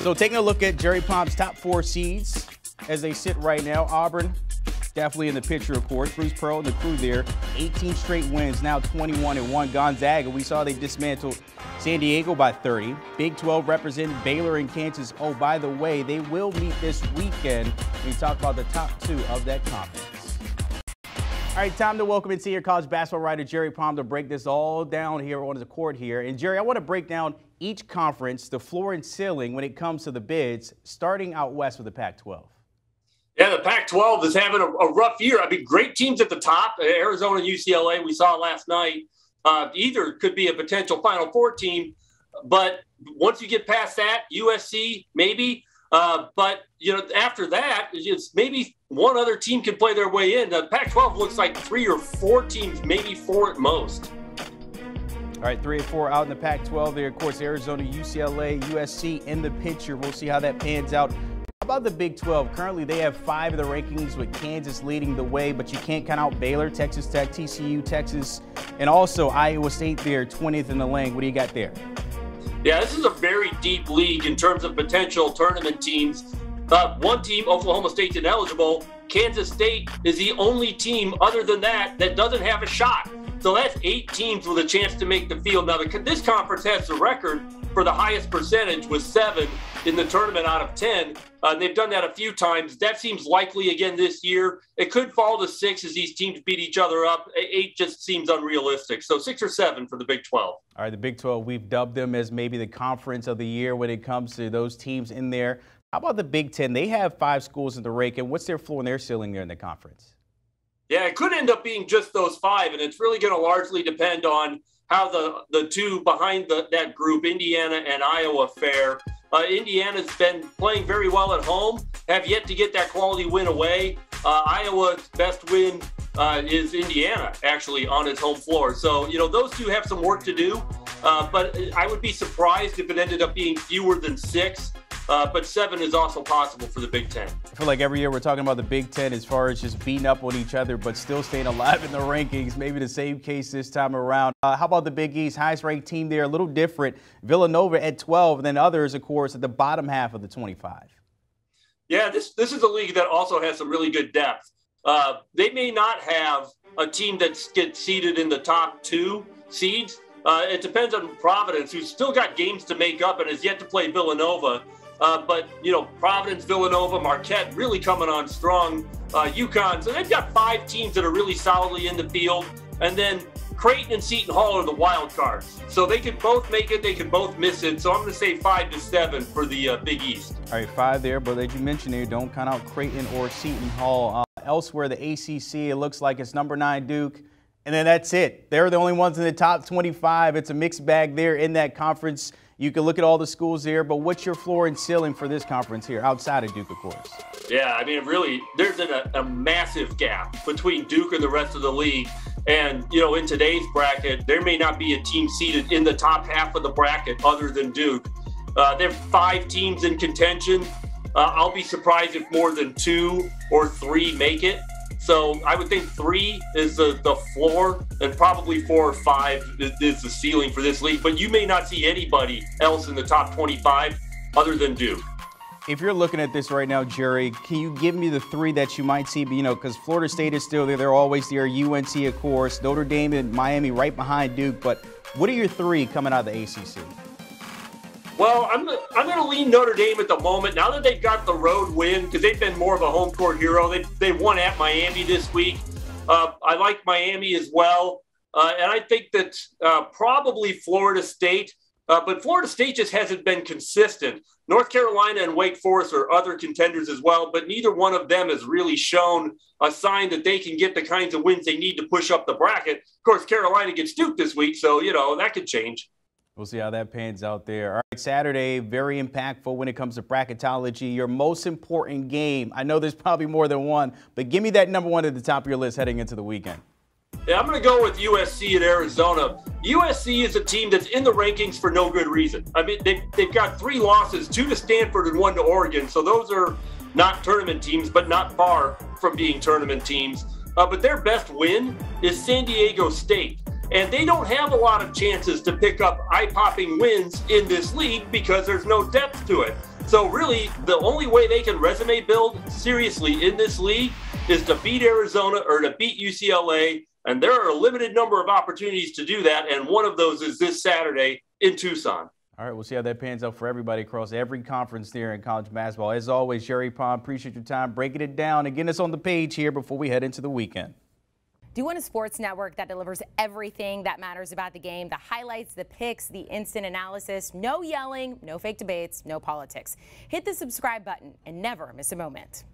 So taking a look at Jerry Palm's top 4 seeds as they sit right now. Auburn definitely in the picture, of course. Bruce Pearl and the crew there. 18 straight wins, now 21-1. Gonzaga, we saw they dismantled San Diego by 30. Big 12 representing Baylor and Kansas. Oh, by the way, they will meet this weekend. We talk about the top 2 of that conference. All right, time to welcome in senior college basketball writer Jerry Palm to break this all down here on the court here. And Jerry, I want to break down each conference, the floor and ceiling when it comes to the bids, starting out west with the Pac-12. Yeah, the Pac-12 is having a rough year. I mean, great teams at the top. Arizona and UCLA, we saw last night. Either could be a potential Final Four team. But once you get past that, USC, maybe. But, you know, after that, it's maybe one other team can play their way in. The Pac-12 looks like 3 or 4 teams, maybe 4 at most. All right, 3 or 4 out in the Pac-12 there. Of course, Arizona, UCLA, USC in the picture. We'll see how that pans out. How about the Big 12? Currently, they have 5 of the rankings with Kansas leading the way, but you can't count out Baylor, Texas Tech, TCU, Texas, and also Iowa State there, 20th in the lane. What do you got there? Yeah, this is a very deep league in terms of potential tournament teams. One team, Oklahoma State's ineligible. Kansas State is the only team other than that doesn't have a shot. So that's 8 teams with a chance to make the field. Now, this conference has the record for the highest percentage with 7 in the tournament out of 10. They've done that a few times. That seems likely again this year. It could fall to 6 as these teams beat each other up. 8 just seems unrealistic. So 6 or 7 for the Big 12. All right, the Big 12, we've dubbed them as maybe the conference of the year when it comes to those teams in there. How about the Big 10? They have 5 schools in the ranking. What's their floor and their ceiling there in the conference? Yeah, it could end up being just those 5, and it's really going to largely depend on how the 2 behind that group, Indiana and Iowa, fare. Indiana's been playing very well at home, have yet to get that quality win away. Iowa's best win is Indiana, actually, on its home floor. So, you know, those 2 have some work to do, but I would be surprised if it ended up being fewer than 6. But 7 is also possible for the Big 10. I feel like every year we're talking about the Big 10 as far as just beating up on each other, but still staying alive in the rankings. Maybe the same case this time around. How about the Big East? Highest ranked team there, a little different. Villanova at 12, and then others, of course, at the bottom half of the 25. Yeah, this is a league that also has some really good depth. They may not have a team that gets seeded in the top 2 seeds. It depends on Providence, who's still got games to make up and has yet to play Villanova. But, you know, Providence, Villanova, Marquette really coming on strong. UConn. So they've got 5 teams that are really solidly in the field. And then Creighton and Seton Hall are the wild cards. So they can both make it. They can both miss it. So I'm going to say 5 to 7 for the Big East. All right, 5 there. But as you mentioned there, don't count out Creighton or Seton Hall. Elsewhere, the ACC, it looks like it's number 9 Duke. And then that's it. They're the only ones in the top 25. It's a mixed bag there in that conference. You can look at all the schools there, but what's your floor and ceiling for this conference here, outside of Duke, of course? Yeah, I mean, really, there's a massive gap between Duke and the rest of the league. And, you know, in today's bracket, there may not be a team seated in the top half of the bracket other than Duke. There are 5 teams in contention. I'll be surprised if more than 2 or 3 make it. So I would think 3 is the floor, and probably 4 or 5 is the ceiling for this league. But you may not see anybody else in the top 25 other than Duke. If you're looking at this right now, Jerry, can you give me the 3 that you might see? You know, because Florida State is still there. They're always there. UNC, of course. Notre Dame and Miami right behind Duke. But what are your 3 coming out of the ACC? Well, I'm going to lean Notre Dame at the moment. Now that they've got the road win, because they've been more of a home court hero. They won at Miami this week. I like Miami as well. And I think that probably Florida State. But Florida State just hasn't been consistent. North Carolina and Wake Forest are other contenders as well, but neither one of them has really shown a sign that they can get the kinds of wins they need to push up the bracket. Of course, Carolina gets Duke this week, so, you know, that could change. We'll see how that pans out there. All right, Saturday, very impactful when it comes to bracketology. Your most important game. I know there's probably more than one, but give me that number 1 at the top of your list heading into the weekend. Yeah, I'm going to go with USC at Arizona. USC is a team that's in the rankings for no good reason. I mean, they've got 3 losses, 2 to Stanford and 1 to Oregon. So those are not tournament teams, but not far from being tournament teams. But their best win is San Diego State. And they don't have a lot of chances to pick up eye-popping wins in this league because there's no depth to it. So really, the only way they can resume build seriously in this league is to beat Arizona or to beat UCLA. And there are a limited number of opportunities to do that. And one of those is this Saturday in Tucson. All right, we'll see how that pans out for everybody across every conference there in college basketball. As always, Jerry Palm, appreciate your time breaking it down and getting us on the page here before we head into the weekend. Do you want a sports network that delivers everything that matters about the game? The highlights, the picks, the instant analysis, no yelling, no fake debates, no politics. Hit the subscribe button and never miss a moment.